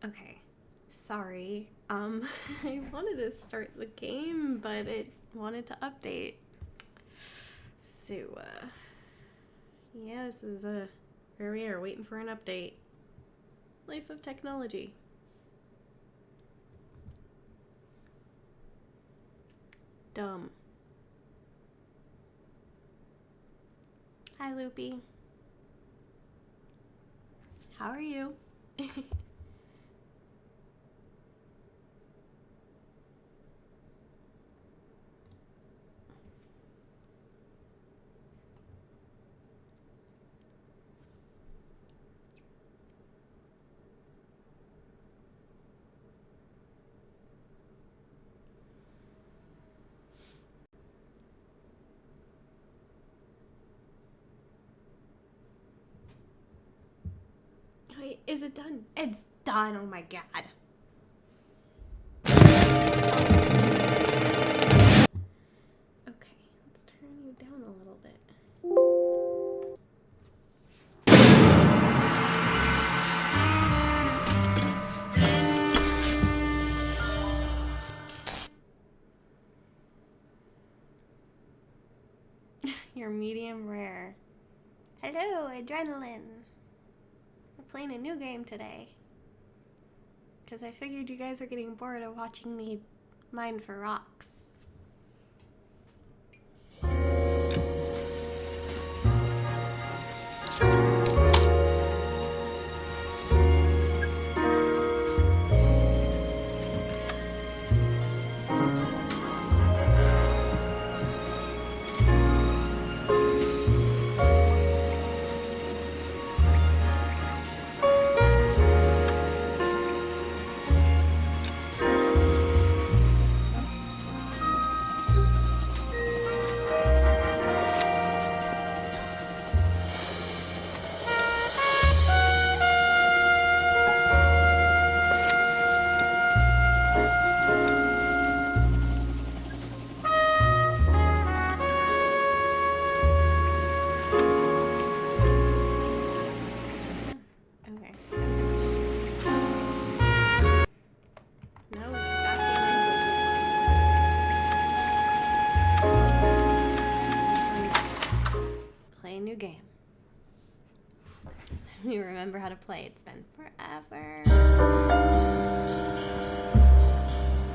Okay, sorry. I wanted to start the game, but it wanted to update. So, yeah, this is where we are, waiting for an update. Life of technology. Dumb. Hi, Loopy. How are you? Wait, is it done? It's done, oh my god. Okay, let's turn you down a little bit. You're medium rare. Hello, Adrenaline. We're playing a new game today. Because I figured you guys are getting bored of watching me mine for rocks. Game. You remember how to play. It's been forever.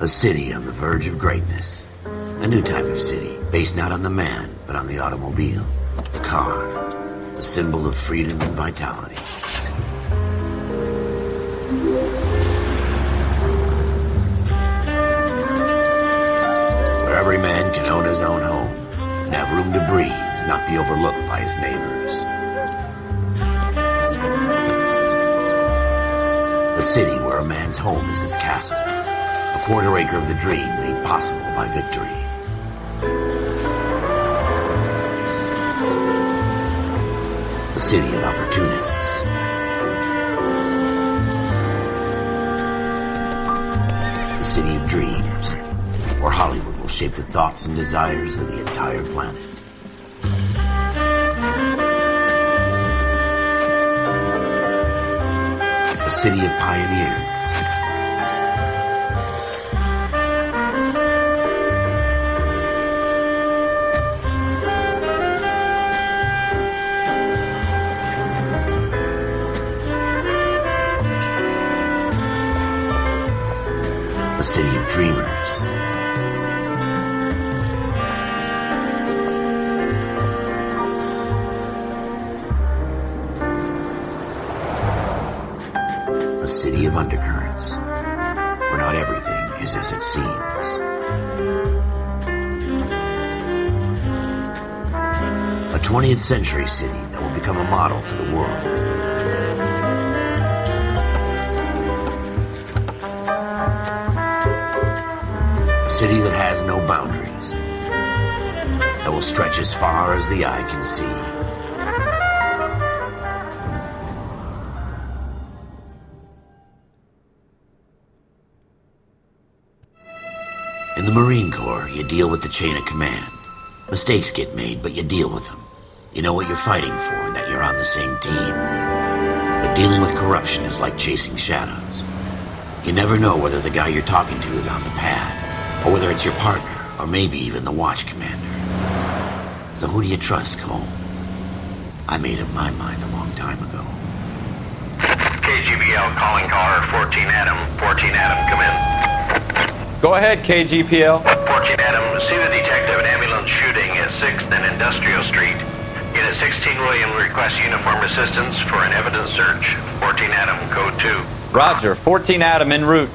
A city on the verge of greatness. A new type of city, based not on the man, but on the automobile. The car. The symbol of freedom and vitality. Where every man can own his own home and have room to breathe, not be overlooked by his neighbors. A city where a man's home is his castle, a quarter acre of the dream made possible by victory. A city of opportunists. A city of dreams, where Hollywood will shape the thoughts and desires of the entire planet. A city of pioneers. A city of dreamers. A city of undercurrents, where not everything is as it seems. A 20th century city that will become a model for the world. A city that has no boundaries, that will stretch as far as the eye can see. In the Marine Corps, you deal with the chain of command. Mistakes get made, but you deal with them. You know what you're fighting for, and that you're on the same team. But dealing with corruption is like chasing shadows. You never know whether the guy you're talking to is on the pad, or whether it's your partner, or maybe even the watch commander. So who do you trust, Cole? I made up my mind a long time ago. KGBL calling caller 14 Adam. 14 Adam, come in. Go ahead, KGPL. 14 Adam, see the detective, an ambulance shooting at 6th and Industrial Street. Unit 16 William requests uniform assistance for an evidence search. 14 Adam, code 2. Roger, 14 Adam en route.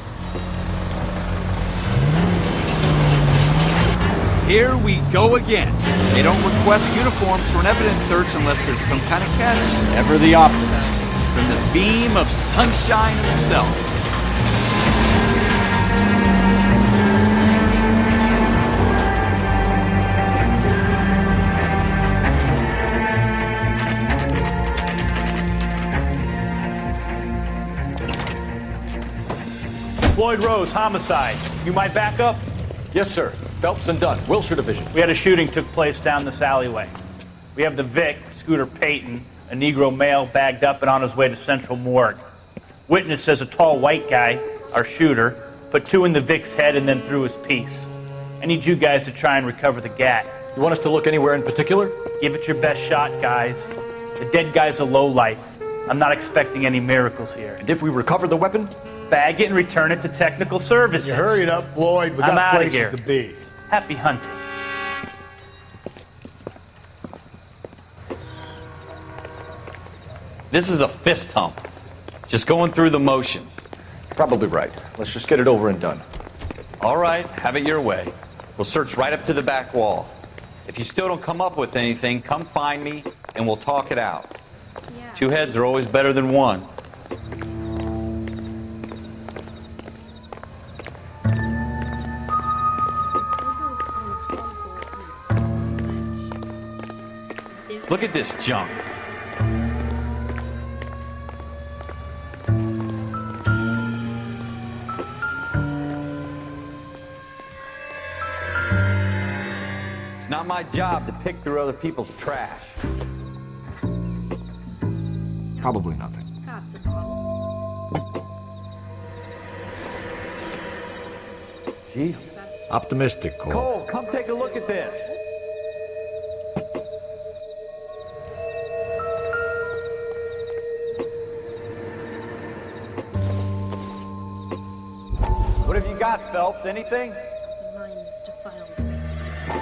Here we go again. They don't request uniforms for an evidence search unless there's some kind of catch. Ever the optimist. From the beam of sunshine himself. Floyd Rose, homicide. You might back up? Yes, sir. Phelps and Dunn, Wilshire Division. We had a shooting took place down this alleyway. We have the Vic, Scooter Payton, a Negro male bagged up and on his way to Central Morgue. Witness says a tall white guy, our shooter, put 2 in the Vic's head and then threw his piece. I need you guys to try and recover the gat. You want us to look anywhere in particular? Give it your best shot, guys. The dead guy's a lowlife. I'm not expecting any miracles here. And if we recover the weapon? Bag it and return it to technical services. You hurry it up, Floyd. We I'm got outta places here. to be. Happy hunting. This is a fist hump. Just going through the motions. Probably right. Let's just get it over and done. All right, have it your way. We'll search right up to the back wall. If you still don't come up with anything, come find me and we'll talk it out. Yeah. 2 heads are always better than 1. Look at this junk. It's not my job to pick through other people's trash. Probably nothing. That's a problem. Gee, optimistic, Cole. Cole, come take a look at this. What have you got, Phelps? Anything? Mine is to file the victim.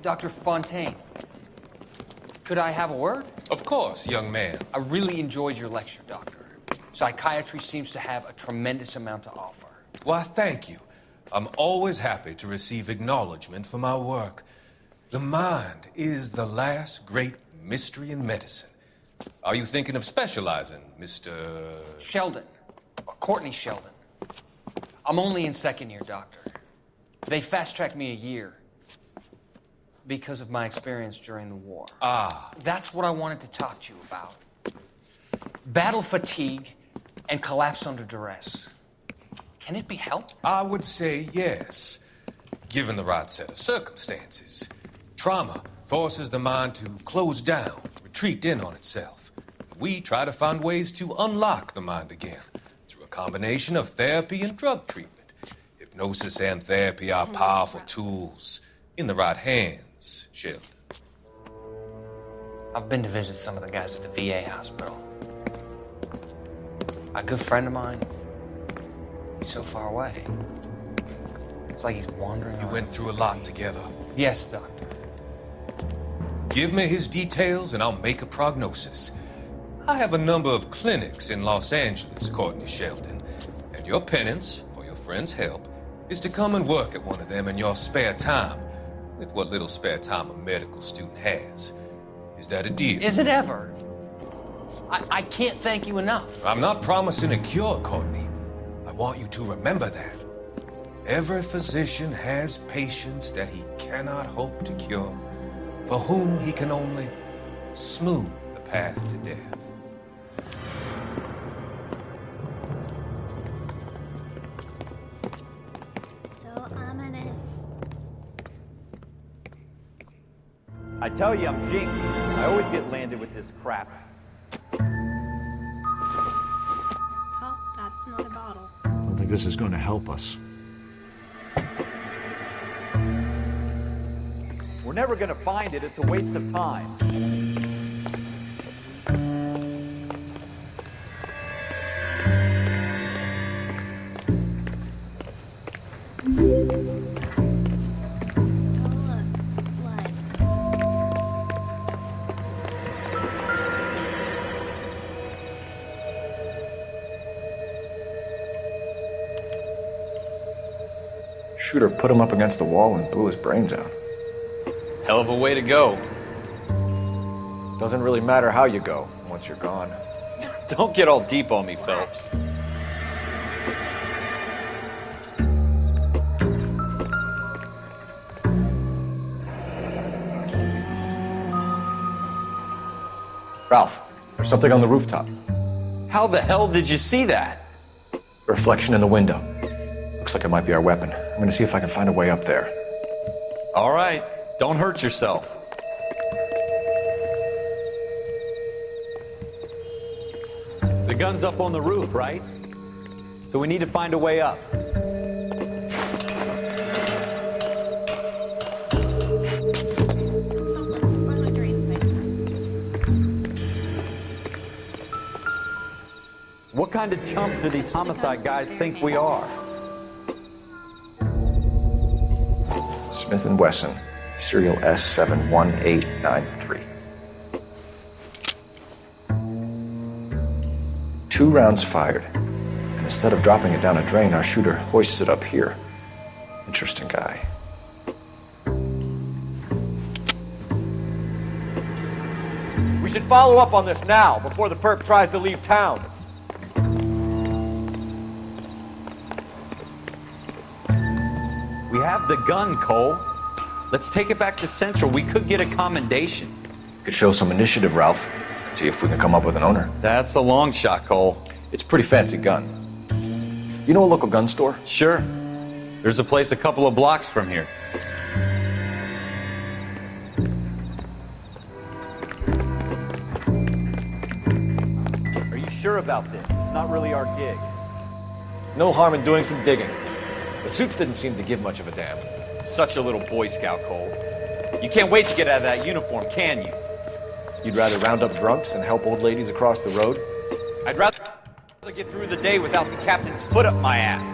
Dr. Fontaine, could I have a word? Of course, young man. I really enjoyed your lecture, Doctor. Psychiatry seems to have a tremendous amount to offer. Why, thank you. I'm always happy to receive acknowledgement for my work. The mind is the last great mystery in medicine. Are you thinking of specializing, Mr. Sheldon, or Courtney Sheldon. I'm only in 2nd year, Doctor. They fast-tracked me a year because of my experience during the war. Ah. That's what I wanted to talk to you about. Battle fatigue and collapse under duress. Can it be helped? I would say yes, given the right set of circumstances. Trauma forces the mind to close down, retreat in on itself. We try to find ways to unlock the mind again through a combination of therapy and drug treatment. Hypnosis and therapy are powerful tools in the right hands, Sheldon. I've been to visit some of the guys at the VA hospital. A good friend of mine, he's so far away. It's like he's wandering You around. went through a lot together. Yes, Doctor. Give me his details and I'll make a prognosis. I have a number of clinics in Los Angeles, Courtney Sheldon, and your penance, for your friend's help, is to come and work at one of them in your spare time, with what little spare time a medical student has. Is that a deal? Is it ever? I can't thank you enough. I'm not promising a cure, Courtney. I want you to remember that. Every physician has patients that he cannot hope to cure, for whom he can only smooth the path to death. So ominous. I tell you, I'm jinxed. I always get landed with this crap. like this is going to help us. We're never going to find it. It's a waste of time. Shooter put him up against the wall and blew his brains out. Hell of a way to go. Doesn't really matter how you go once you're gone. Don't get all deep on me, Phelps. Ralph, there's something on the rooftop. How the hell did you see that? A reflection in the window. Looks like it might be our weapon. I'm gonna see if I can find a way up there. All right, don't hurt yourself. The gun's up on the roof, right? So we need to find a way up. What kind of chumps do these homicide guys think we are? Smith & Wesson, serial S71893. 2 rounds fired. And instead of dropping it down a drain, our shooter hoists it up here. Interesting guy. We should follow up on this now, before the perp tries to leave town. We have the gun, Cole. Let's take it back to Central. We could get a commendation. Could show some initiative, Ralph. See if we can come up with an owner. That's a long shot, Cole. It's a pretty fancy gun. You know a local gun store? Sure. There's a place a couple of blocks from here. Are you sure about this? It's not really our gig. No harm in doing some digging. The suits didn't seem to give much of a damn. Such a little Boy Scout, Cole. You can't wait to get out of that uniform, can you? You'd rather round up drunks and help old ladies across the road? I'd rather get through the day without the captain's foot up my ass.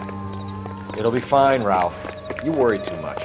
It'll be fine, Ralph. You worry too much.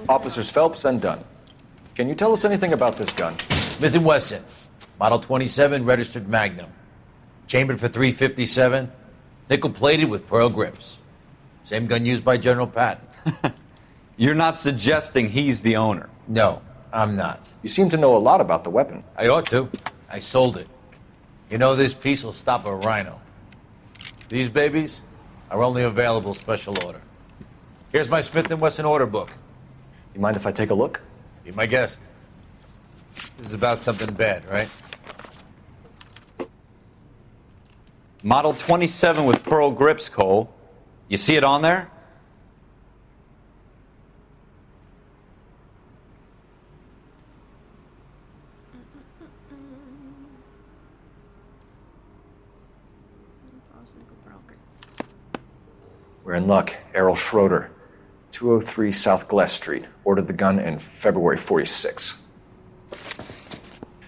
Officers Phelps and Dunn. Can you tell us anything about this gun? Smith & Wesson, Model 27, registered Magnum. Chambered for .357, nickel-plated with pearl grips. Same gun used by General Patton. You're not suggesting he's the owner? No, I'm not. You seem to know a lot about the weapon. I ought to. I sold it. You know, this piece will stop a rhino. These babies are only available special order. Here's my Smith & Wesson order book. You mind if I take a look? Be my guest. This is about something bad, right? Model 27 with pearl grips, Cole. You see it on there? We're in luck. Errol Schroeder, 203 South Glass Street. Ordered the gun in February 46.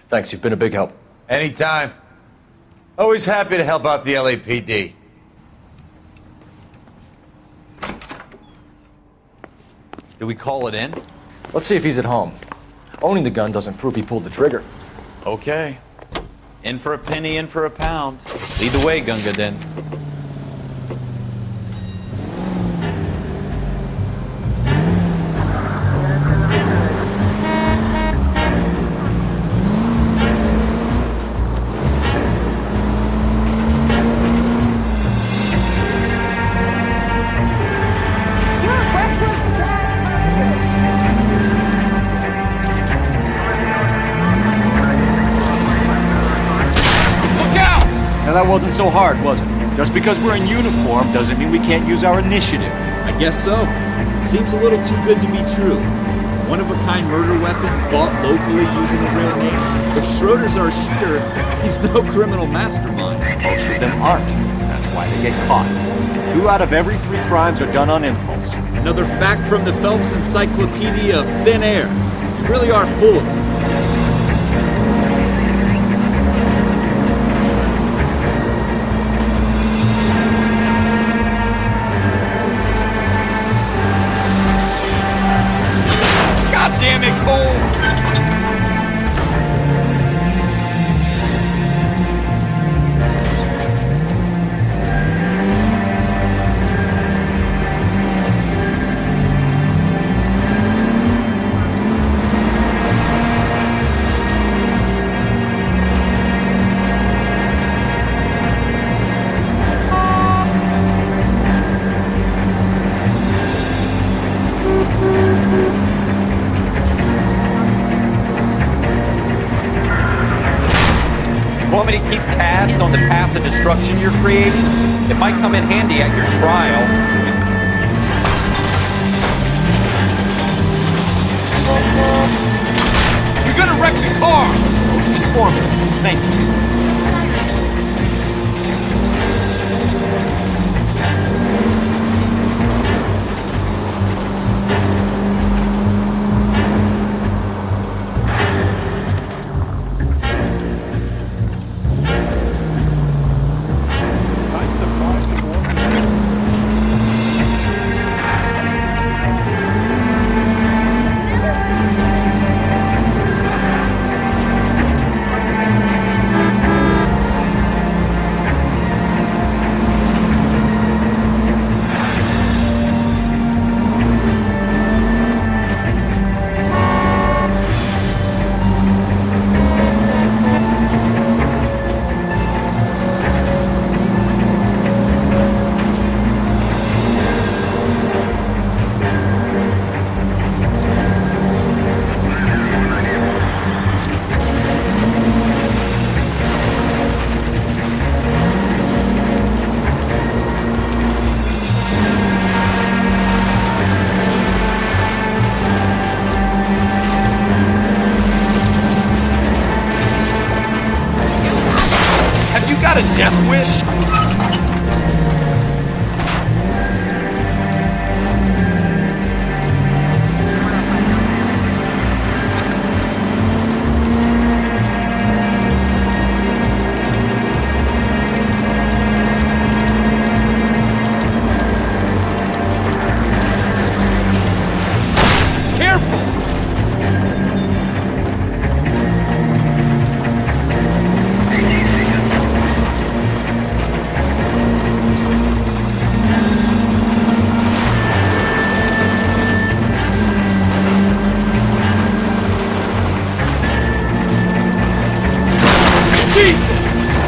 Thanks, you've been a big help. Anytime. Always happy to help out the LAPD. Do we call it in? Let's see if he's at home. Owning the gun doesn't prove he pulled the trigger. Okay. In for a penny, in for a pound. Lead the way, Gunga Din. Now that wasn't so hard, was it? Just because we're in uniform doesn't mean we can't use our initiative. I guess so. Seems a little too good to be true. One-of-a-kind murder weapon bought locally using a real name. If Schroeder's our shooter, he's no criminal mastermind. Most of them aren't. That's why they get caught. 2 out of every 3 crimes are done on impulse. Another fact from the Phelps Encyclopedia of Thin Air. You really are full of it. Damn it, Cole! Want me to keep tabs on the path of destruction you're creating? It might come in handy at your trial. You're gonna wreck the car! Most informative. Thank you. Got a death wish?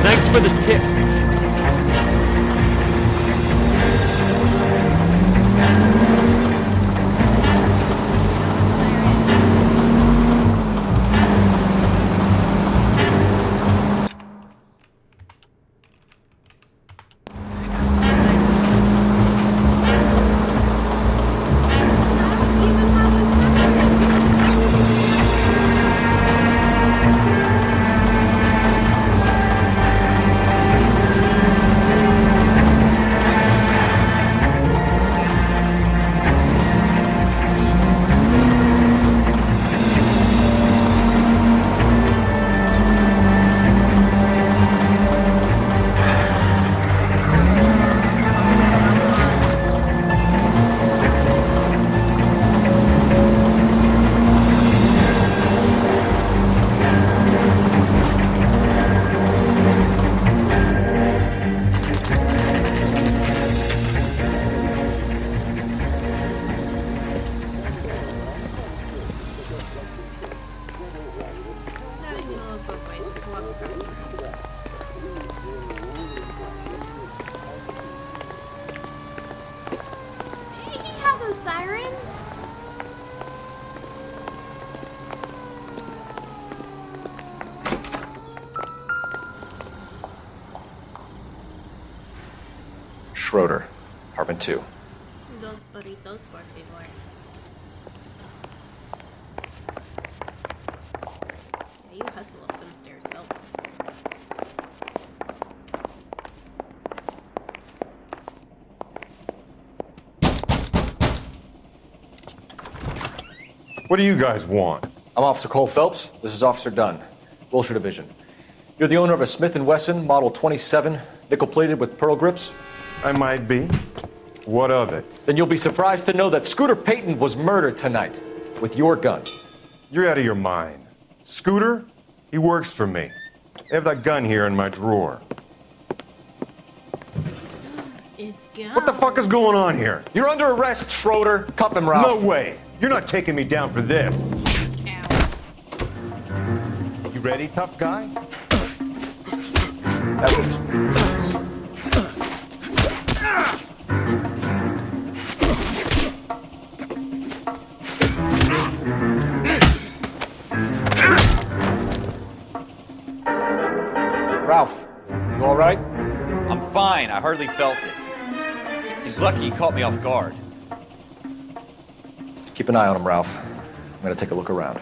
Thanks for the tip. Schroeder, apartment 2. Dos burritos, por favor. Yeah, you hustle up them stairs, Phelps. What do you guys want? I'm Officer Cole Phelps. This is Officer Dunn, Wilshire Division. You're the owner of a Smith & Wesson Model 27, nickel-plated with pearl grips? I might be. What of it? Then you'll be surprised to know that Scooter Payton was murdered tonight with your gun. You're out of your mind. Scooter? He works for me. I have that gun here in my drawer. It's gone. What the fuck is going on here? You're under arrest, Schroeder. Cuff him, Ralph. No way. You're not taking me down for this. Ow. You ready, tough guy? That was... Ralph, you all right? I'm fine. I hardly felt it. He's lucky he caught me off guard. Keep an eye on him, Ralph. I'm gonna take a look around.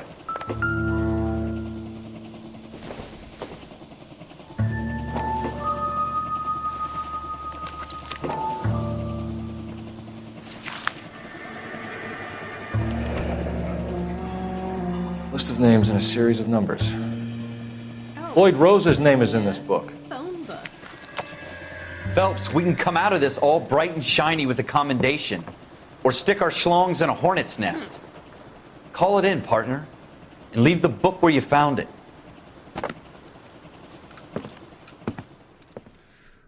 List of names and a series of numbers. Floyd Rose's name is in this book. Phone book. Phelps, we can come out of this all bright and shiny with a commendation. Or stick our schlongs in a hornet's nest. Call it in, partner. And leave the book where you found it.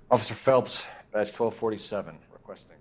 Officer Phelps, badge 1247, requesting.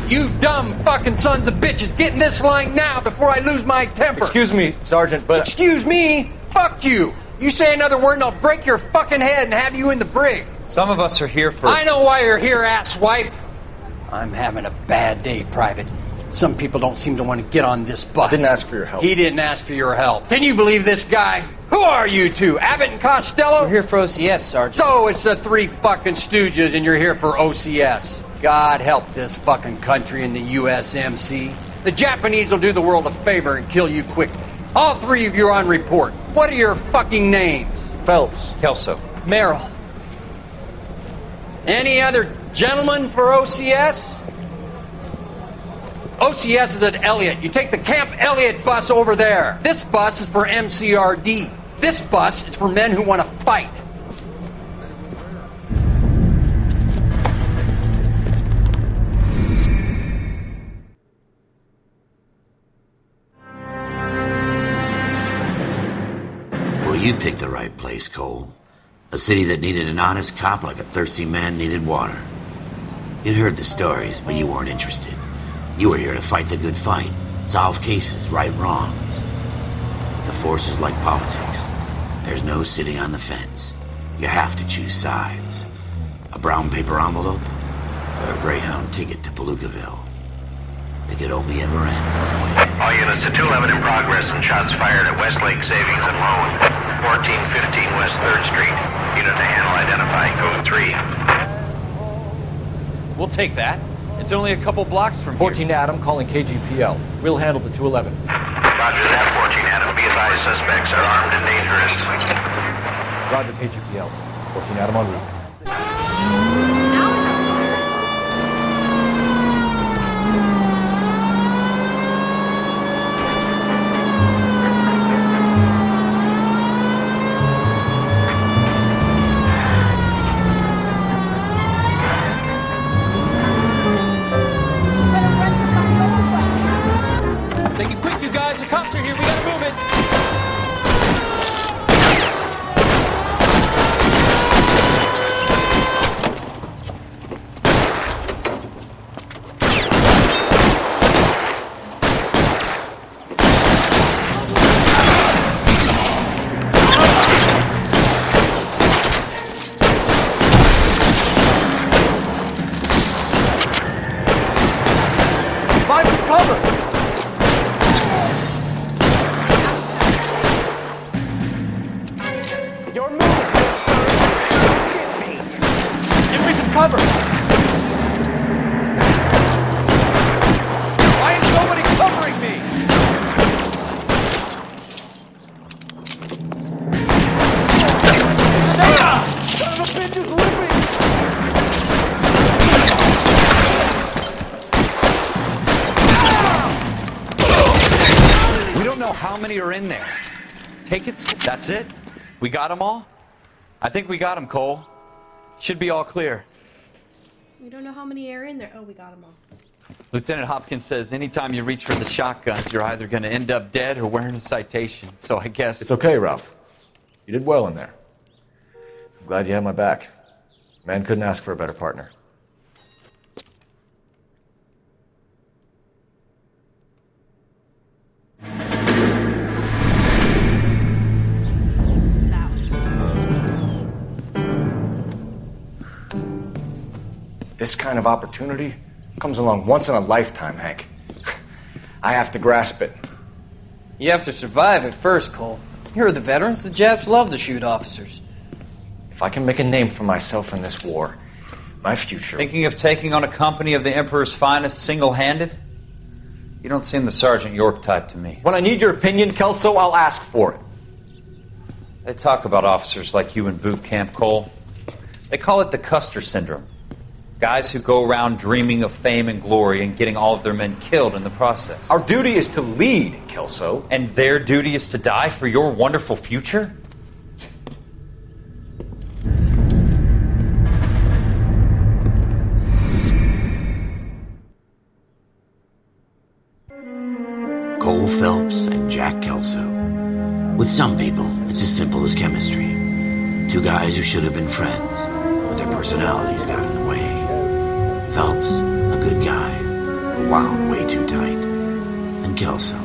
You dumb fucking sons of bitches, get in this line now before I lose my temper. Excuse me, Sergeant, but... Excuse me? Fuck you. You say another word and I'll break your fucking head and have you in the brig. Some of us are here for... I know why you're here, asswipe. I'm having a bad day, Private. Some people don't seem to want to get on this bus. I didn't ask for your help. He didn't ask for your help. Can you believe this guy? Who are you two? Abbott and Costello? We're here for OCS, Sergeant. So it's the three fucking stooges and you're here for OCS. God help this fucking country and the USMC. The Japanese will do the world a favor and kill you quickly. All three of you are on report. What are your fucking names? Phelps. Kelso. Merrill. Any other gentlemen for OCS? OCS is at Elliott. You take the Camp Elliott bus over there. This bus is for MCRD. This bus is for men who want to fight. Well, you picked the right place, Cole. A city that needed an honest cop like a thirsty man needed water. You'd heard the stories, but you weren't interested. You were here to fight the good fight, solve cases, right wrongs. The force is like politics. There's no sitting on the fence. You have to choose sides. A brown paper envelope, or a Greyhound ticket to Palookaville. It could only ever end one way. All units to 211 in progress and shots fired at Westlake Savings and Loan, 1415 West 3rd Street. Unit to handle identify code 3. We'll take that. It's only a couple blocks from 14 Adam calling KGPL. We'll handle the 211. Roger that, 14 Adam. Be advised, suspects are armed and dangerous. Roger, KGPL. 14 Adam en route. Make it quick, you guys. The cops are here. We gotta move it. Find some cover! You're moving! Give me some cover! Why is nobody covering me? Son of a bitch is looping! We don't know how many are in there. Take it. That's it. We got them all? I think we got them, Cole. Should be all clear. We don't know how many are in there. Oh, we got them all. Lieutenant Hopkins says anytime you reach for the shotguns, you're either going to end up dead or wearing a citation. So I guess... It's okay, Ralph. You did well in there. I'm glad you had my back. Man couldn't ask for a better partner. This kind of opportunity comes along once in a lifetime, Hank. I have to grasp it. You have to survive it first, Cole. Here are the veterans. The Japs love to shoot officers. If I can make a name for myself in this war, my future... Thinking of taking on a company of the Emperor's finest single-handed? You don't seem the Sergeant York type to me. When I need your opinion, Kelso, I'll ask for it. They talk about officers like you in boot camp, Cole. They call it the Custer Syndrome. Guys who go around dreaming of fame and glory and getting all of their men killed in the process. Our duty is to lead, Kelso. And their duty is to die for your wonderful future? Cole Phelps and Jack Kelso. With some people, it's as simple as chemistry. Two guys who should have been friends, but their personalities got in the way. Phelps, a good guy, but wound way too tight. And Kelso,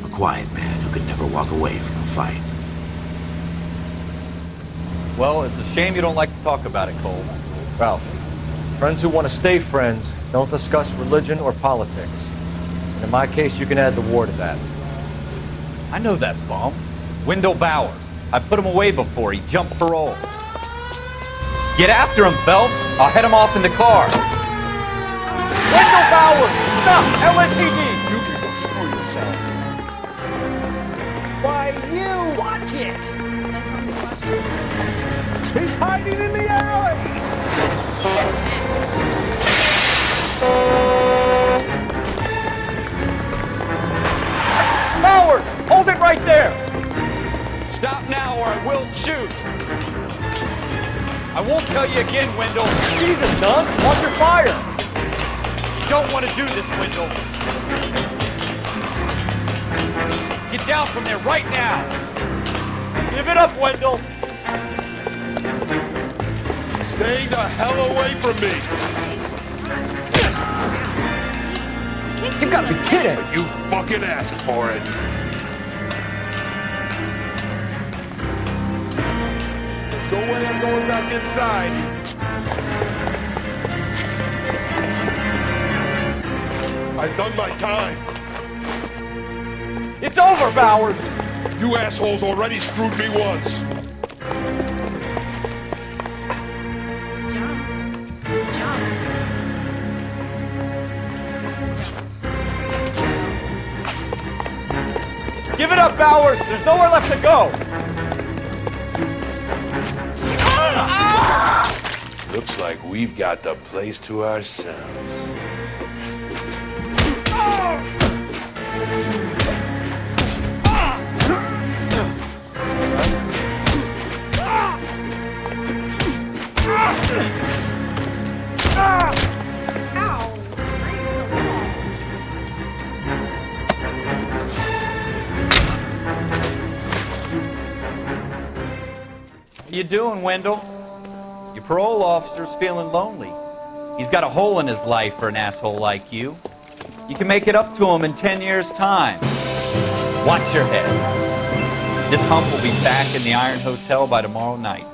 a quiet man who could never walk away from a fight. Well, it's a shame you don't like to talk about it, Cole. Ralph, friends who want to stay friends don't discuss religion or politics. And in my case, you can add the war to that. I know that bum. Wendell Bowers. I put him away before he jumped parole. Get after him, Phelps. I'll head him off in the car. Wendell Bowers! Stop! LAPD! You can go screw yourself. Why, you! Watch it! He's hiding in the alley! will shoot. I won't tell you again, Wendell. Jesus, Dunn, watch your fire. You don't want to do this, Wendell. Get down from there right now. Give it up, Wendell. Stay the hell away from me. You've got to be kidding. You fucking asked for it. There's no way I'm going back inside. I've done my time. It's over, Bowers. You assholes already screwed me once. Give it up, Bowers. There's nowhere left to go. Looks like we've got the place to ourselves. How you doing, Wendell? Your parole officer's feeling lonely. He's got a hole in his life for an asshole like you. You can make it up to him in 10 years' time. Watch your head. This hump will be back in the Iron Hotel by tomorrow night.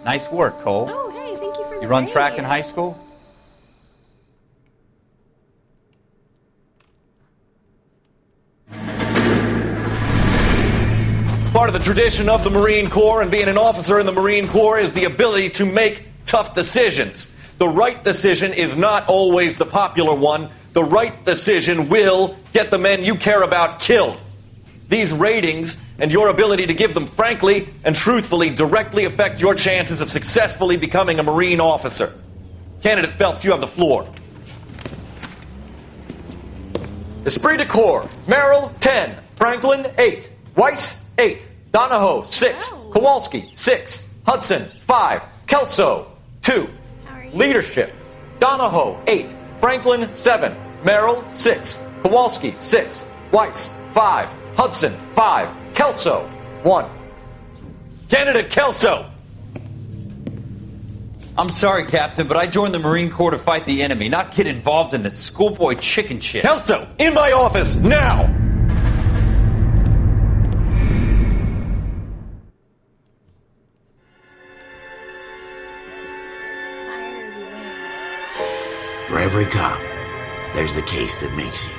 Nice work, Cole. Oh, hey, thank you for the You run raid. track in high school? Part of the tradition of the Marine Corps and being an officer in the Marine Corps is the ability to make tough decisions. The right decision is not always the popular one. The right decision will get the men you care about killed. These ratings and your ability to give them frankly and truthfully directly affect your chances of successfully becoming a Marine officer. Candidate Phelps, you have the floor. Esprit de Corps, Merrill, 10. Franklin, 8. Weiss, 8. Donahoe, 6. Kowalski, 6. Hudson, 5. Kelso, 2. Leadership, Donahoe, 8. Franklin, 7. Merrill, 6. Kowalski, 6. Weiss, 5. Hudson, 5. Kelso, 1. Candidate Kelso! I'm sorry, Captain, but I joined the Marine Corps to fight the enemy, not get involved in this schoolboy chicken shit. Kelso, in my office, now! For every cop, there's the case that makes you.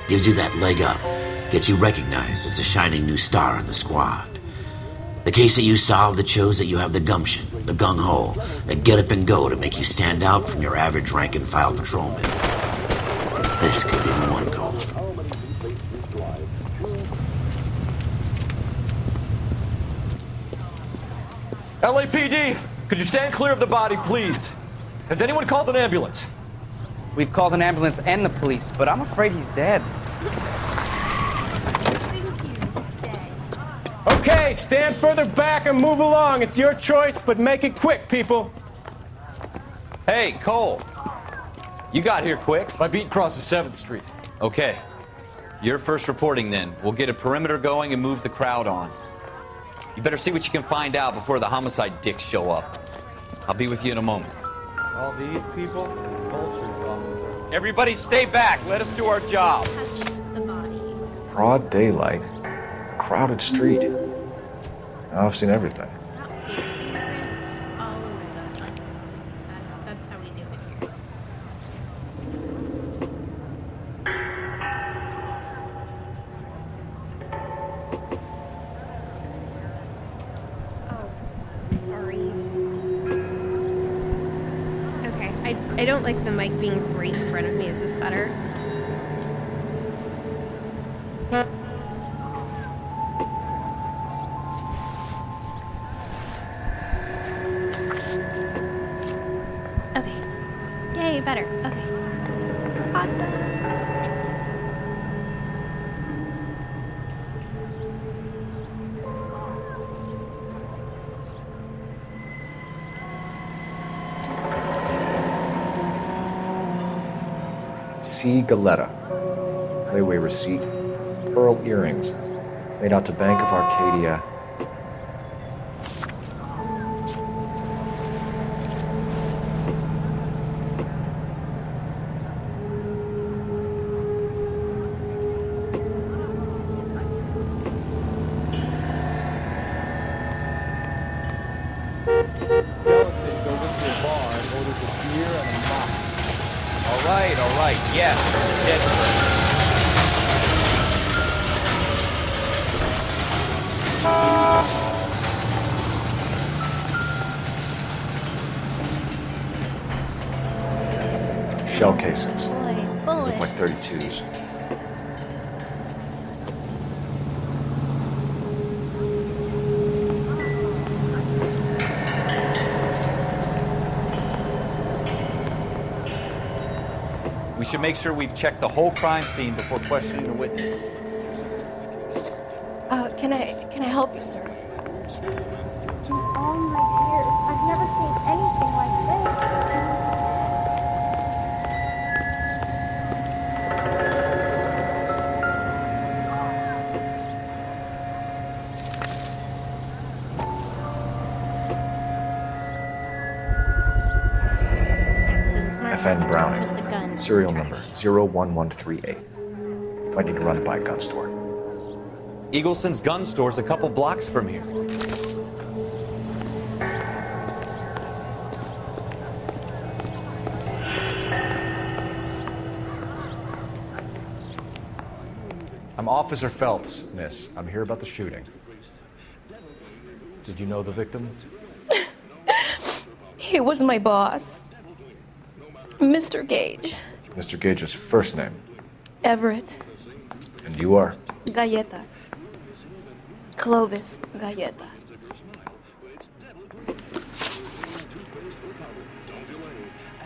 Gives you that leg up. Gets you recognized as the shining new star in the squad. The case that you solve that shows that you have the gumption, the gung-ho, that get up and go to make you stand out from your average rank-and-file patrolman. This could be the one, Cole. LAPD, could you stand clear of the body, please? Has anyone called an ambulance? We've called an ambulance and the police, but I'm afraid he's dead. Okay, stand further back and move along. It's your choice, but make it quick, people. Hey, Cole. You got here quick. My beat crosses 7th Street. Okay. You're first reporting then. We'll get a perimeter going and move the crowd on. You better see what you can find out before the homicide dicks show up. I'll be with you in a moment. All these people? Vultures, officer. Everybody stay back. Let us do our job. Touch the body. Broad daylight. Crowded street. Now I've seen everything. All over the place. That's how we do it here. Oh, sorry. Okay, I don't like the mic being right in front of me. Is this better? Okay. Yay, better. Okay. Awesome. C. Galetta. Highway receipt. Pearl earrings. Made out to Bank of Arcadia. Skeleton goes into a bar and orders a beer and a mop. All right, yes, there's a dead bird. Shell casings. Boy, These look like 32s. We should make sure we've checked the whole crime scene before questioning the witness. Can I help you, sir? In all my years, I've never seen anything like FN Browning. Serial number 01138. Might need to run it by a gun store. Eagleson's gun store's a couple blocks from here. I'm Officer Phelps, miss. I'm here about the shooting. Did you know the victim? He was my boss, Mr. Gage. Mr. Gage's first name. Everett. And you are? Galleta. Clovis Galleta.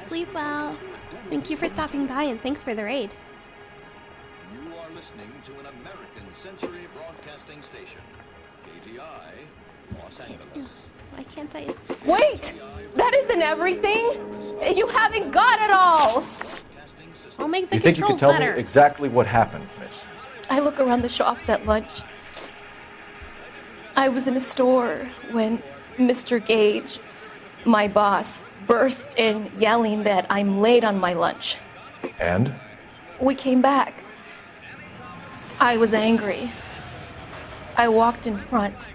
Sleep well. Thank you for stopping by and thanks for the raid. You are listening to an American Century Broadcasting Station, KTI, Los Angeles. Why can't I? Wait! That isn't everything! You haven't got it all! I'll make the You think you can controls tell better. me exactly what happened, miss? I look around the shops at lunch. I was in a store when Mr. Gage, my boss, bursts in yelling that I'm late on my lunch. And? We came back. I was angry. I walked in front.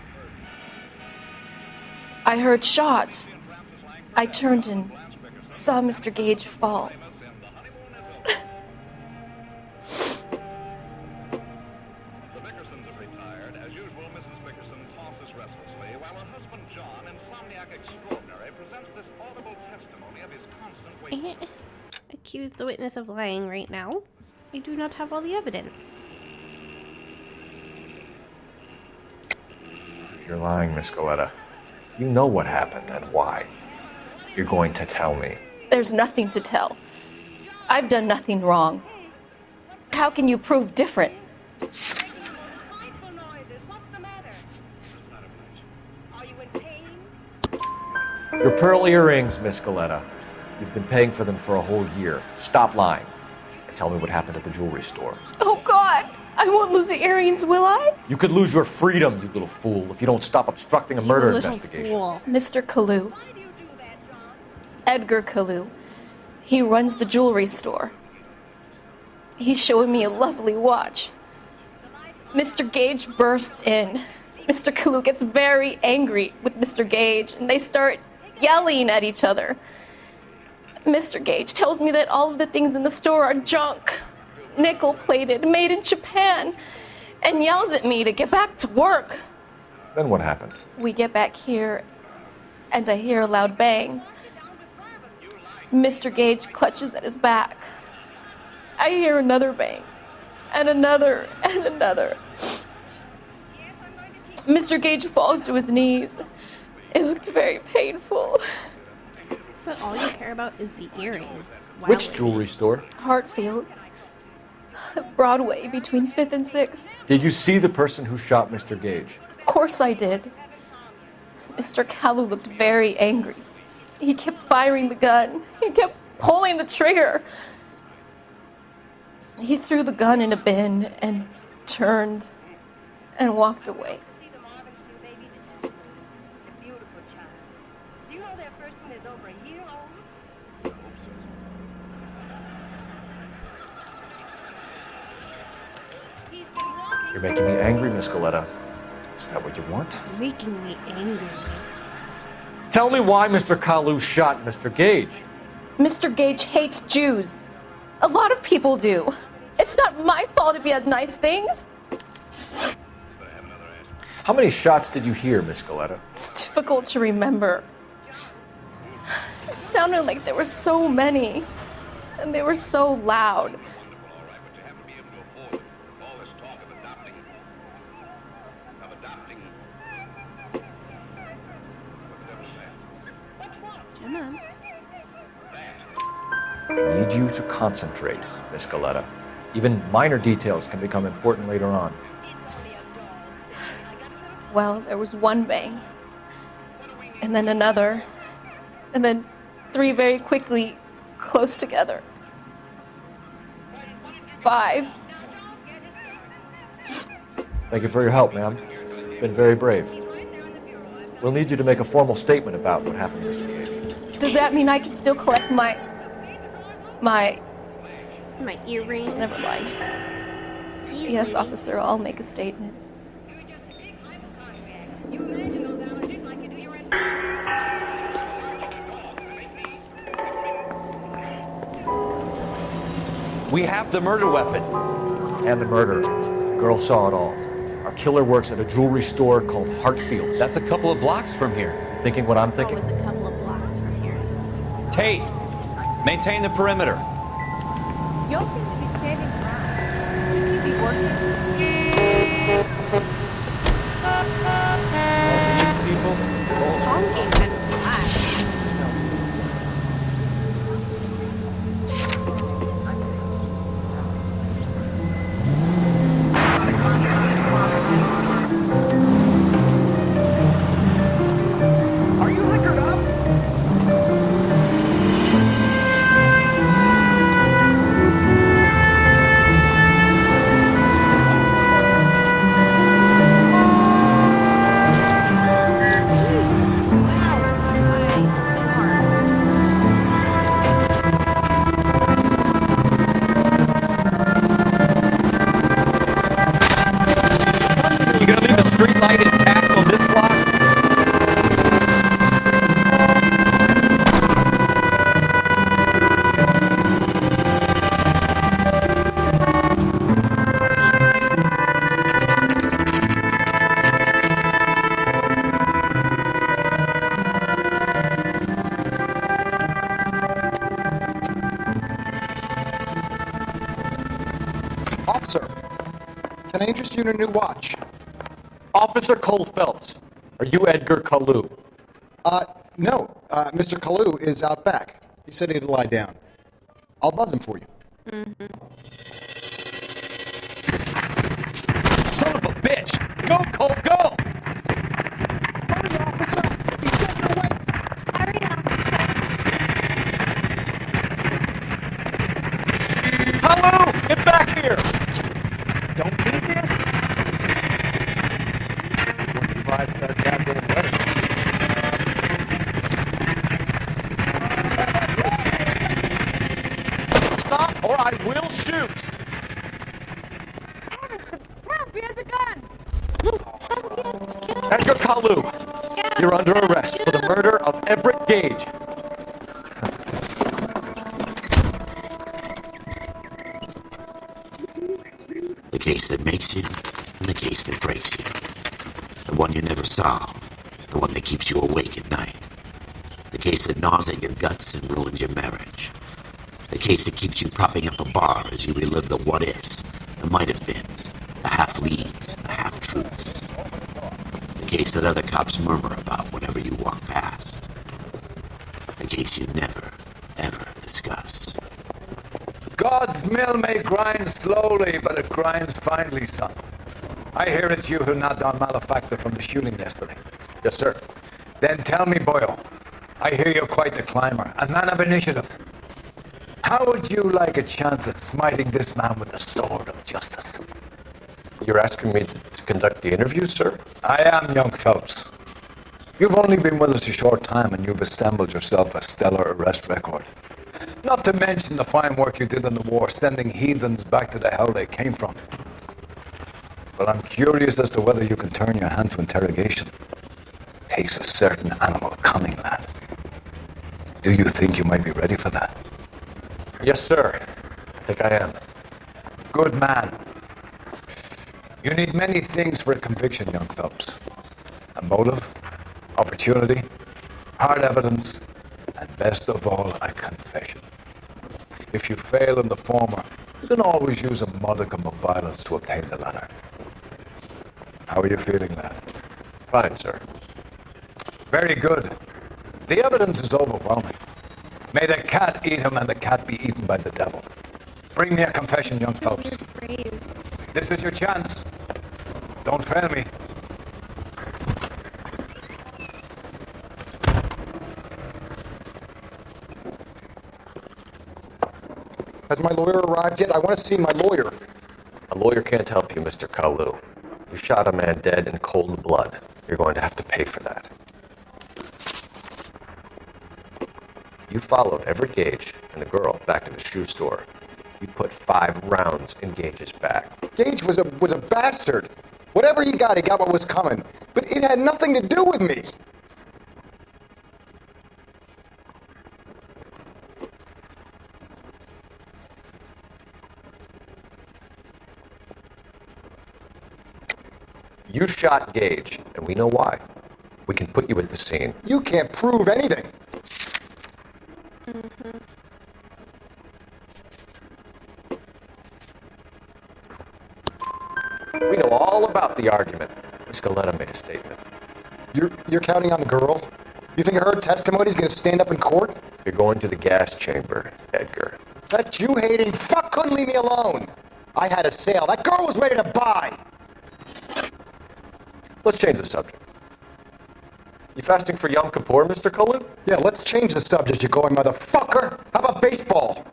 I heard shots. I turned and saw Mr. Gage fall. I can't accuse the witness of lying right now. I do not have all the evidence. You're lying, Miss Galetta. You know what happened and why. You're going to tell me. There's nothing to tell. I've done nothing wrong. How can you prove different? Your pearl earrings, Miss Galetta. You've been paying for them for a whole year. Stop lying. And tell me what happened at the jewelry store. Oh, God! I won't lose the earrings, will I? You could lose your freedom, you little fool, if you don't stop obstructing a murder investigation. Mr. Kalu. Edgar Kalu. He runs the jewelry store. He's showing me a lovely watch. Mr. Gage bursts in. Mr. Kalu gets very angry with Mr. Gage, and they start yelling at each other. Mr. Gage tells me that all of the things in the store are junk, nickel-plated, made in Japan, and yells at me to get back to work. Then what happened? We get back here, and I hear a loud bang. Mr. Gage clutches at his back. I hear another bang, and another, and another. Mr. Gage falls to his knees. It looked very painful. But all you care about is the earrings. Wow. Which jewelry store? Hartfield's. Broadway, between 5th and 6th. Did you see the person who shot Mr. Gage? Of course I did. Mr. Kalu looked very angry. He kept firing the gun. He kept pulling the trigger. He threw the gun in a bin and turned and walked away. You're making me angry, Miss Galetta. Is that what you want? Making me angry. Tell me why Mr. Kalu shot Mr. Gage. Mr. Gage hates Jews. A lot of people do. It's not my fault if he has nice things. How many shots did you hear, Miss Galetta? It's difficult to remember. It sounded like there were so many, and they were so loud. Come on. I need you to concentrate, Miss Galetta. Even minor details can become important later on. Well, there was one bang, and then another, and then three very quickly, close together. 5. Thank you for your help, ma'am. You've been very brave. We'll need you to make a formal statement about what happened to Mr. Gage. Does that mean I can still collect my earrings? Never mind. Yes, officer, I'll make a statement. We have the murder weapon. And the murder. The girl saw it all. Our killer works at a jewelry store called Hartfield's. That's a couple of blocks from here. Thinking what I'm thinking? Always a couple of blocks from here. Tate, maintain the perimeter. You all seem to be standing around. Should you be working? These people, Honking kind of black. Are you liquored up? You gonna leave the street light intact on this block? Officer, can I interest you in a new watch? Officer Cole Phelps, are you Edgar Kalu? No. Mr. Kalu is out back. He said he'd lie down. I'll buzz him for you. Son of a bitch! Go, Cole, go! Hello! Get back here! Don't need this? Provide that goddamn letter. Stop or I will shoot! Help! He has a gun! Edgar Kalu, you're under arrest for the murder of Everett Gage. The case that makes you, and the case that breaks you. The one you never solve. The one that keeps you awake at night. The case that gnaws at your guts and ruins your marriage. The case that keeps you propping up a bar as you relive the what-ifs, the might-have-beens, the half-leads, the half-truths. The case that other cops murmur about whenever you walk past. The case you never, ever discuss. God's mill may grind slowly, but it grinds finely, son. I hear it's you who knocked down Malefactor from the shooting yesterday. Yes, sir. Then tell me, Boyle, I hear you're quite the climber, a man of initiative. How would you like a chance at smiting this man with the sword of justice? You're asking me to conduct the interview, sir? I am, young Phelps. You've only been with us a short time and you've assembled yourself a stellar arrest record. Not to mention the fine work you did in the war, sending heathens back to the hell they came from. But I'm curious as to whether you can turn your hand to interrogation. Takes a certain animal cunning, lad. Do you think you might be ready for that? Yes, sir. I think I am. Good man. You need many things for a conviction, young Phelps. A motive, opportunity, hard evidence, and best of all, a confession. If you fail in the former, you can always use a modicum of violence to obtain the latter. How are you feeling, lad? Fine, sir. Very good. The evidence is overwhelming. May the cat eat him and the cat be eaten by the devil. Bring me a confession, young Phelps. This is your chance. Don't fail me. Has my lawyer arrived yet? I want to see my lawyer. A lawyer can't help you, Mr. Kalu. You shot a man dead in cold blood. You're going to have to pay for that. You followed Everett Gage and the girl back to the shoe store. You put 5 rounds in Gage's back. Gage was a bastard. Whatever he got what was coming. But it had nothing to do with me. You shot Gage, and we know why. We can put you at the scene. You can't prove anything. We know all about the argument. Miss Goleta made a statement. You're counting on the girl? You think her testimony is going to stand up in court? You're going to the gas chamber, Edgar. That Jew-hating fuck couldn't leave me alone. I had a sale. That girl was ready to buy. Let's change the subject. You fasting for Yom Kippur, Mr. Kalu? Yeah, let's change the subject, you going motherfucker. How about baseball?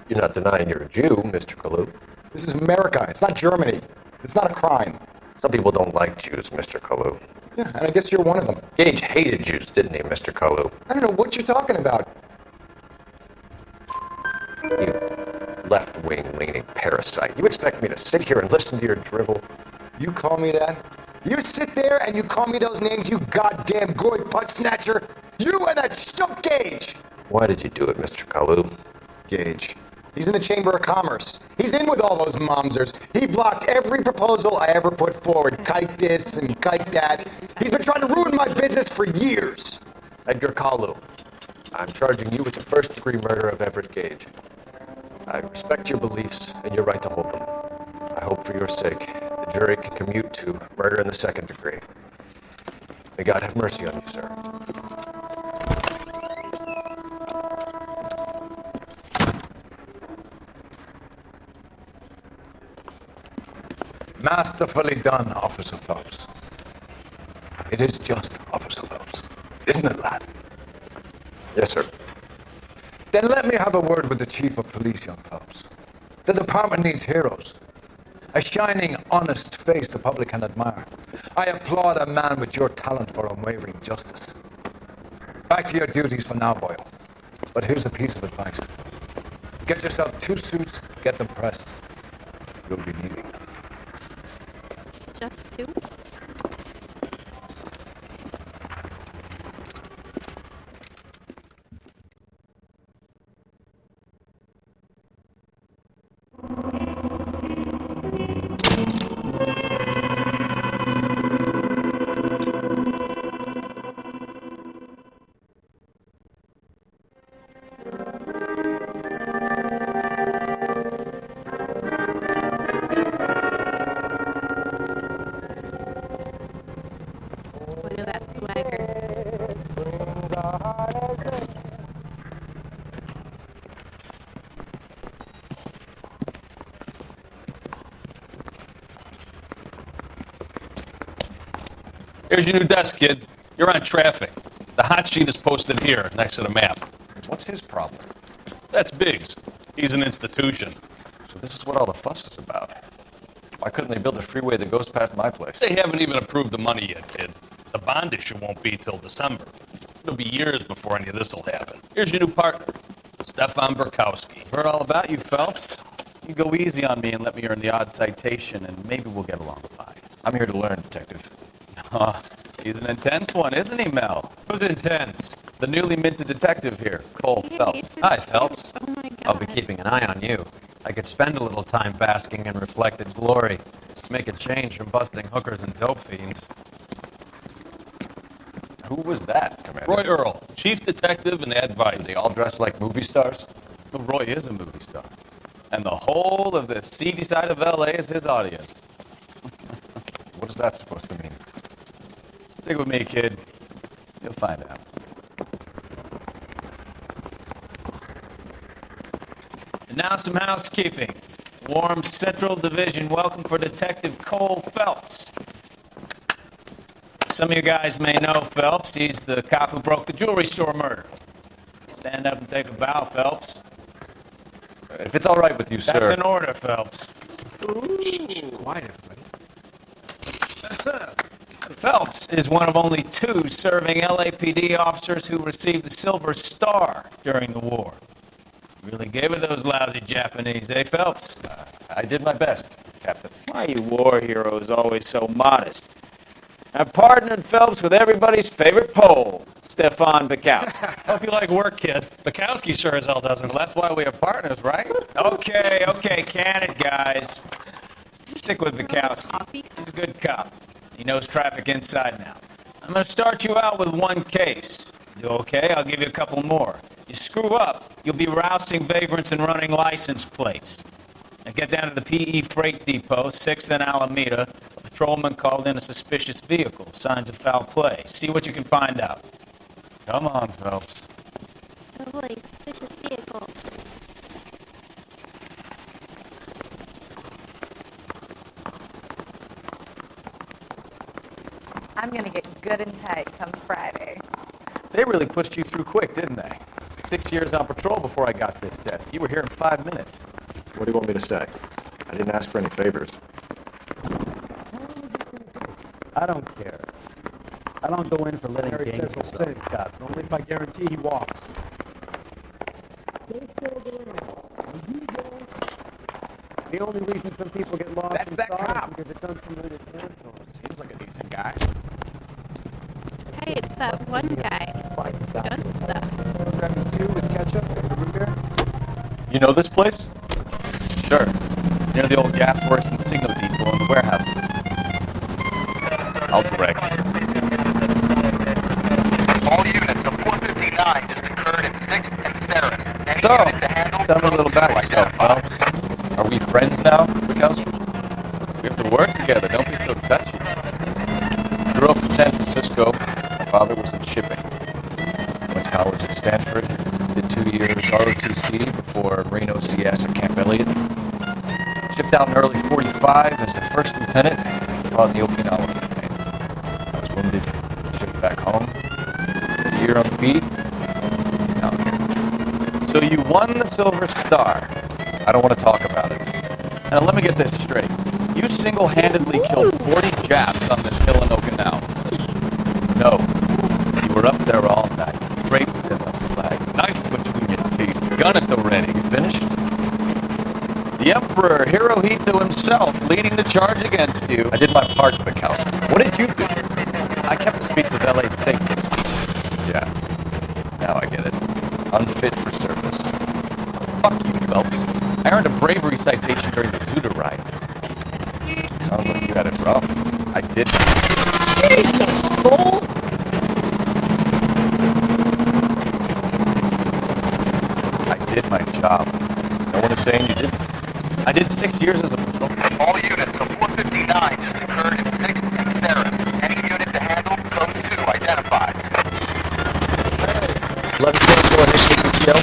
You're not denying you're a Jew, Mr. Kalu. This is America. It's not Germany. It's not a crime. Some people don't like Jews, Mr. Kalu. Yeah, and I guess you're one of them. Gage hated Jews, didn't he, Mr. Kalu? I don't know what you're talking about. You left-wing leaning parasite. You expect me to sit here and listen to your drivel? You call me that? You sit there and you call me those names, you goddamn goy putt snatcher. You and that stump Gage. Why did you do it, Mr. Kalu? Gage. He's in the Chamber of Commerce. He's in with all those momsers. He blocked every proposal I ever put forward. Kite this and kite that. He's been trying to ruin my business for years. Edgar Kalu, I'm charging you with the first-degree murder of Everett Gage. I respect your beliefs and your right to hold them. I hope for your sake the jury can commute to murder in the second degree. May God have mercy on you, sir. Masterfully done, Officer Phelps. It is just, Officer Phelps. Isn't it, lad? Yes, sir. Then let me have a word with the Chief of Police, young Phelps. The department needs heroes. A shining, honest face the public can admire. I applaud a man with your talent for unwavering justice. Back to your duties for now, Boyle. But here's a piece of advice. Get yourself 2 suits, get them pressed. You'll be needing them. Just 2? Look at that swagger. Here's your new desk, kid. You're on traffic. The hot sheet is posted here, next to the map. What's his problem? That's Biggs. He's an institution. So this is what all the fuss is about. Why couldn't they build a freeway that goes past my place? They haven't even approved the money yet, kid. The bond issue won't be till December. It'll be years before any of this will happen. Here's your new partner, Stefan Burkowski. Heard all about you, Phelps. You go easy on me and let me earn the odd citation, and maybe we'll get along fine. I'm here to learn, Detective. He's an intense one, isn't he, Mel? Who's intense? The newly minted detective here, Cole Phelps. Hi, Phelps. Oh my God. I'll be keeping an eye on you. I could spend a little time basking in reflected glory. Make a change from busting hookers and dope fiends. Who was that, Commander? Roy Earl, chief detective and advice. They all dress like movie stars? Well, Roy is a movie star. And the whole of the seedy side of L.A. is his audience. What is that supposed to mean? Stick with me, kid. You'll find out. And now some housekeeping. Warm Central Division welcome for Detective Cole Phelps. Some of you guys may know Phelps. He's the cop who broke the jewelry store murder. Stand up and take a bow, Phelps. If it's all right with you, sir. That's an order, Phelps. Shh, quiet, everybody. Phelps is one of only 2 serving LAPD officers who received the Silver Star during the war. Really gave it those lousy Japanese, eh, Phelps? I did my best, Captain. Why you war heroes always so modest? I've partnered Phelps with everybody's favorite Pole, Stefan Burkowski. Hope you like work, kid. Bukowski sure as hell doesn't. Well, that's why we have partners, right? Okay, can it, guys. Stick with Bukowski. He's a good cop. He knows traffic inside and out. I'm going to start you out with one case. Do okay? I'll give you a couple more. You screw up, you'll be rousting vagrants and running license plates. Now get down to the PE Freight Depot, 6th and Alameda. A patrolman called in a suspicious vehicle. Signs of foul play. See what you can find out. Come on, Phelps. Oh boy, suspicious vehicle. I'm gonna get good and tight come Friday. They really pushed you through quick, didn't they? 6 years on patrol before I got this desk. You were here in 5 minutes. What do you want me to say? I didn't ask for any favors. I don't care. I don't go in for letting Harry games says he'll go. save. Only if I guarantee he walks. The only reason some people get lost That's in that stars cop. is because it's unfamiliar territory. Seems like a decent guy. Hey, it's that one guy who does stuff. Grab me 2 with ketchup and root beer. You know this place? Sure. Near the old gas works and signal depot in the warehouse district. I'll direct. All units of 459 just occurred in 6th and Saris. Any So, unit to handle, tell me a code little 2 about yourself, identified. Phelps. Are we friends now, Bukowski? We have to work together. Don't be so touchy. Grew up in San Francisco. My father was in shipping. Went to college at Stanford. Did 2 years ROTC before Marine OCS at Camp Elliott. Shipped out in early 45 as a first lieutenant. Fought in the Okinawa campaign. I was wounded. Shipped back home. A year on the beat. Now I'm here. So you won the Silver Star. I don't want to talk about it. Now let me get this straight. You single-handedly killed 40 Japs on this hill in Okinawa. No. You were up there all night, draped in the flag, knife between your teeth, gun at the ready. You finished? The Emperor Hirohito himself leading the charge against you. I did my part, Bukowski. What did you do? I kept the streets of L.A. safe. Yeah. Now I get it. Unfit for service. Fuck you, Phelps. I earned a bravery citation during the Zuda riots. Sounds like you had it rough. I did. Jesus, Cole! I did my job. No one is saying you didn't. I did 6 years as a patrolman. All units of 459 just occurred in 6th and Saris. Any unit to handle, code 2 identified. 11-4 initial PTO.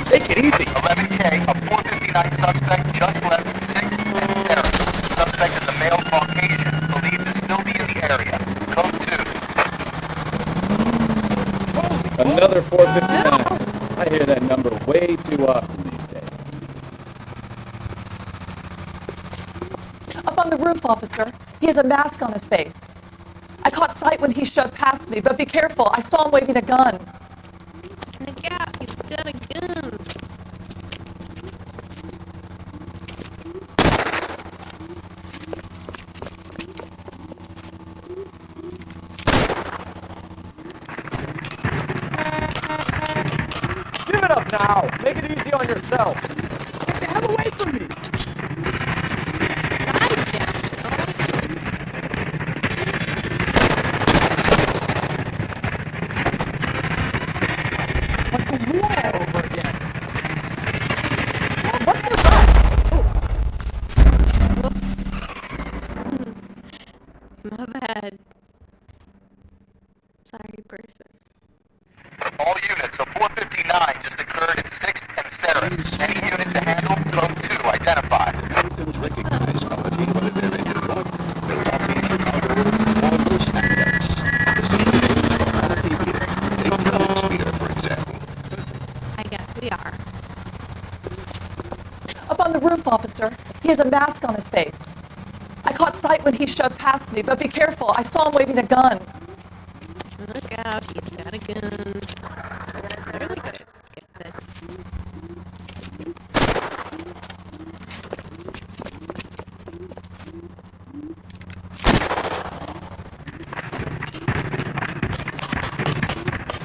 Take it easy. 11K, a 459 suspect just left 6th and Saris. Suspect is a male Caucasian, believed to still be in the area. Code 2. Another 459. I hear that number way too often. on the roof, officer. He has a mask on his face. I caught sight when he shoved past me, but be careful. I saw him waving a gun. Look out, he's got a gun. Give it up now. Make it easy on yourself. Get the hell away from me. Like the war all over again. What was that? My bad. Sorry, person. All units, a 459 just occurred at 6th and Ceres. Any unit to handle, code 2, identify. Recognized quality, but a very good one. The coffee Chicago almost access. The same name as quality beer. Take Kellogg's beer, for example. I guess we are. Up on the roof, officer. He has a mask on his face. I caught sight when he shoved past me, but be careful. I saw him waving a gun. Look out, he's got a gun. I really gotta skip this.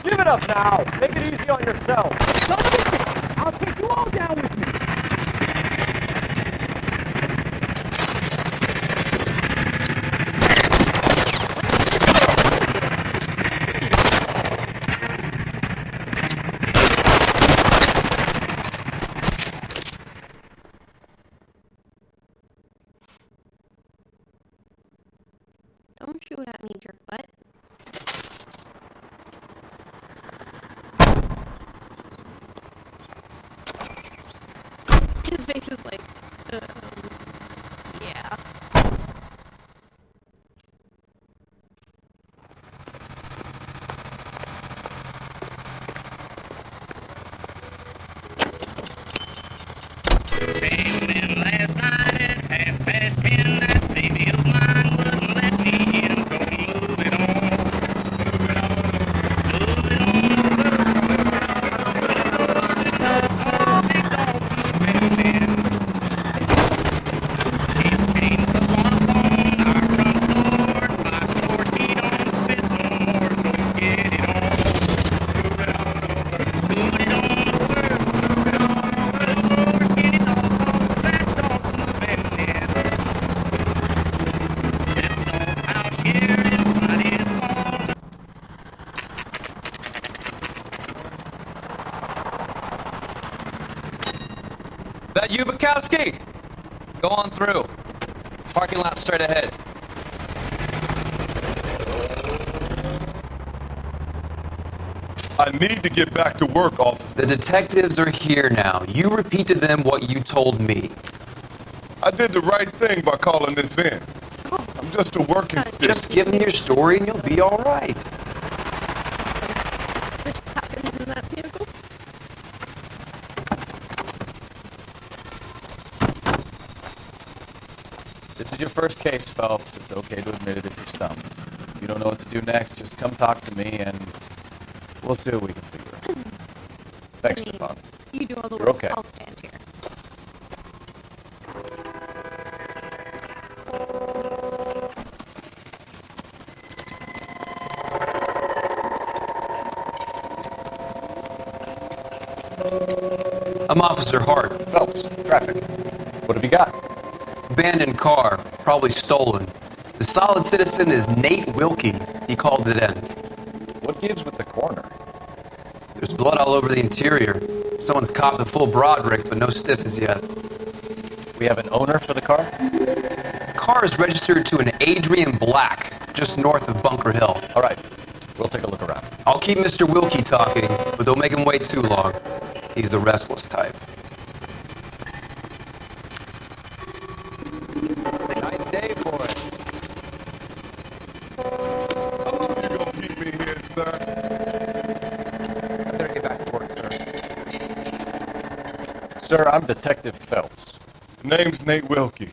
Give it up now. Make it easy on yourself. Son of a bitch. I'll take you all down with me. Don't shoot at me, jerk butt. His face is like, yeah. Last night at 10:30, that baby of mine wouldn't let me in, so move it on. That you, Bukowski? Go on through. Parking lot straight ahead. I need to get back to work, officer. The detectives are here now. You repeat to them what you told me. I did the right thing by calling this in. I'm just a working stick. Just give them your story and you'll be all right. Which happened in that vehicle? This is your first case, Phelps. It's okay to admit it if you're stumped. If you don't know what to do next, just come talk to me and we'll see what we can figure out. Thanks, Stefan. You do all the You're work. okay. I'll stand here. I'm Officer Hart. Phelps, traffic. What have you got? Abandoned car, probably stolen. The solid citizen is Nate Wilkie. He called it in. What gives with the coroner? There's blood all over the interior. Someone's copped the full Broderick, but no stiff as yet. We have an owner for the car? The car is registered to an Adrian Black, just north of Bunker Hill. All right. We'll take a look around. I'll keep Mr. Wilkie talking, but don't make him wait too long. He's the restless type. Nice day, boy. How long you gonna keep me here, sir? I better get back to work, sir. Sir, I'm Detective Phelps. Name's Nate Wilkie.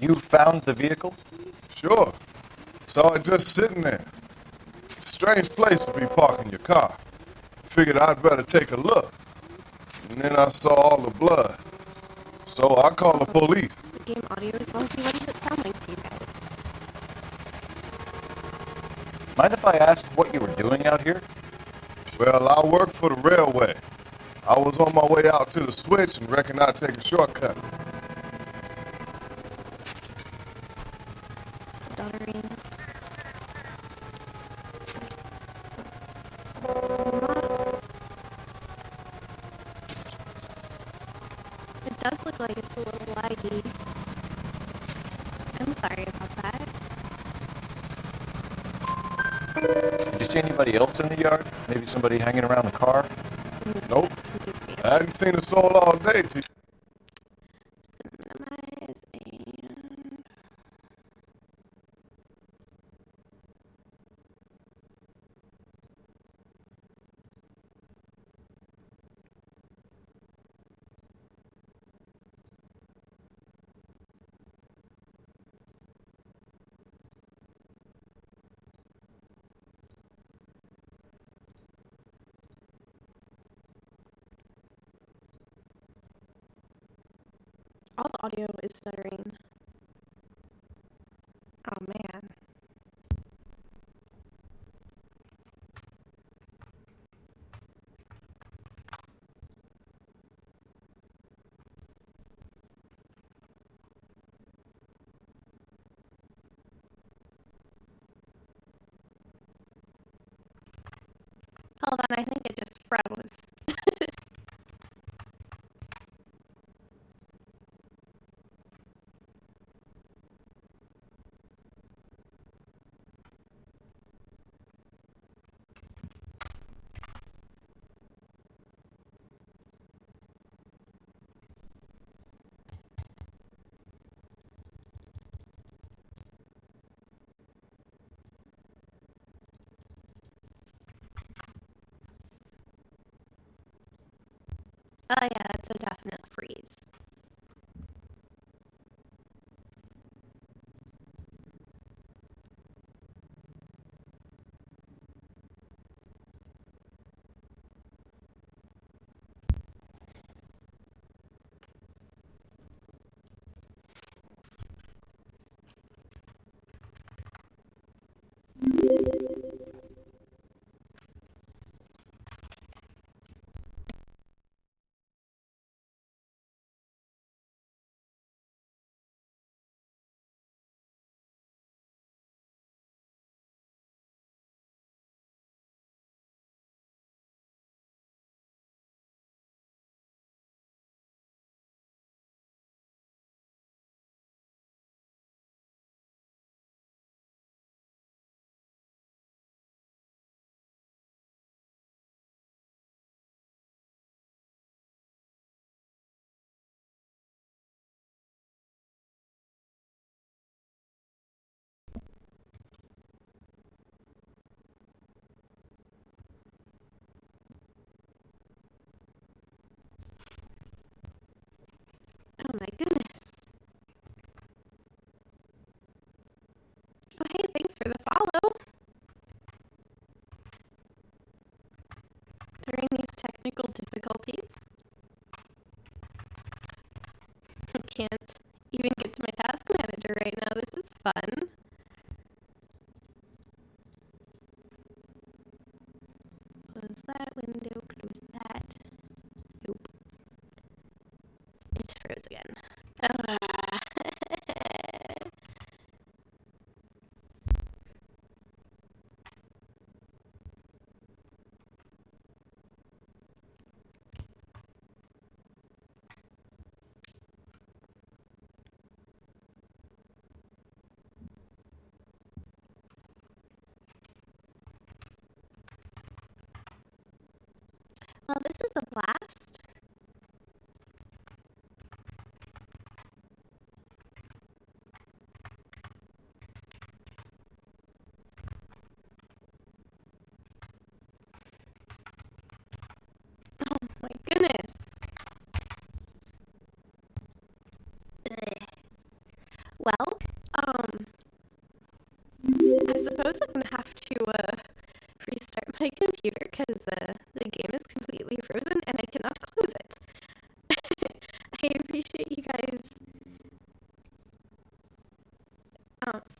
You found the vehicle? Sure. Saw it just sitting there. Strange place to be parking your car. Figured I'd better take a look. And then I saw all the blood. So I called the police. The game audio is wonky. What does it sound like to you guys? Mind if I ask what you were doing out here? Well, I work for the railway. I was on my way out to the switch and reckoned I'd take a shortcut. Stuttering. It does look like it's a little laggy. I'm sorry about that. Did you see anybody else in the yard? Maybe somebody hanging around the car? Nope. I hadn't seen a soul all day. Minimize and... All the audio is stuttering. Oh man. Hold on, I think it just froze. Oh yeah, it's a definite freeze.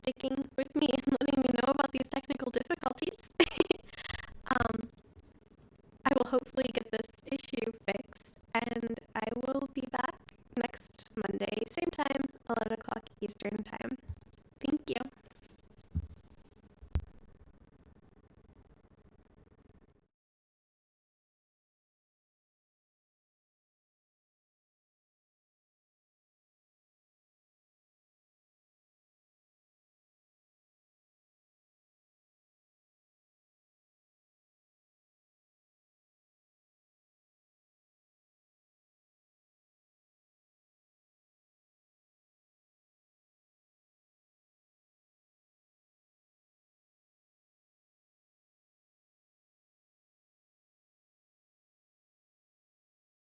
sticking